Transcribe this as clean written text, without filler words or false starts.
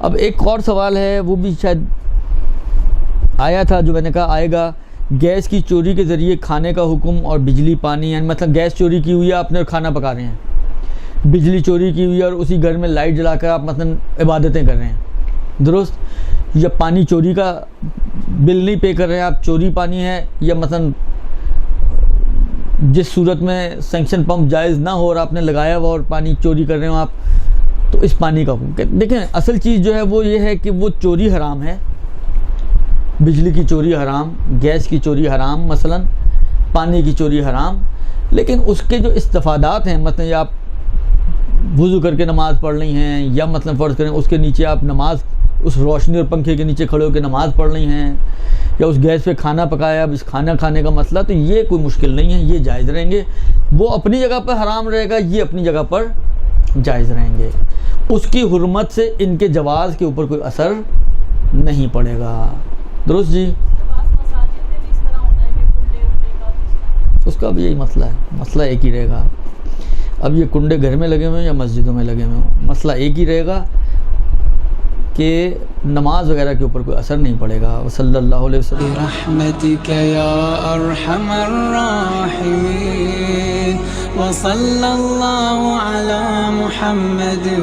اب ایک اور سوال ہے، وہ بھی شاید آیا تھا جو میں نے کہا آئے گا، گیس کی چوری کے ذریعے کھانے کا حکم اور بجلی پانی، یعنی مطلب گیس چوری کی ہوئی ہے آپ نے اور کھانا پکا رہے ہیں، بجلی چوری کی ہوئی ہے اور اسی گھر میں لائٹ جلا کر آپ مثلا عبادتیں کر رہے ہیں، درست؟ یا پانی چوری کا بل نہیں پے کر رہے ہیں آپ، چوری پانی ہے، یا مثلا جس صورت میں سینکشن پمپ جائز نہ ہو اور آپ نے لگایا ہوا اور پانی چوری کر رہے ہو آپ، تو اس پانی کا حکم۔ دیکھیں اصل چیز جو ہے وہ یہ ہے کہ وہ چوری حرام ہے، بجلی کی چوری حرام، گیس کی چوری حرام، مثلا پانی کی چوری حرام، لیکن اس کے جو استفادات ہیں، مثلا یا آپ وضو کر کے نماز پڑھ رہی ہیں، یا مثلا فرض کریں اس کے نیچے آپ نماز اس روشنی اور پنکھے کے نیچے کھڑے ہو کے نماز پڑھ رہی ہیں، یا اس گیس پہ کھانا پکایا، اب اس کھانا کھانے کا مسئلہ، تو یہ کوئی مشکل نہیں ہے، یہ جائز رہیں گے۔ وہ اپنی جگہ پر حرام رہے گا، یہ اپنی جگہ پر جائز رہیں گے، اس کی حرمت سے ان کے جواز کے اوپر کوئی اثر نہیں پڑے گا، درست جی؟ اس کا بھی یہی مسئلہ ہے، مسئلہ ایک ہی رہے گا۔ اب یہ کنڈے گھر میں لگے ہوئے ہیں یا مسجدوں میں لگے ہوئے ہوں، مسئلہ ایک ہی رہے گا کہ نماز وغیرہ کے اوپر کوئی اثر نہیں پڑے گا۔ صلی اللہ علیہ وسلم۔ برحمتک یا ارحم الراحمین، وصلی اللہ علی محمد و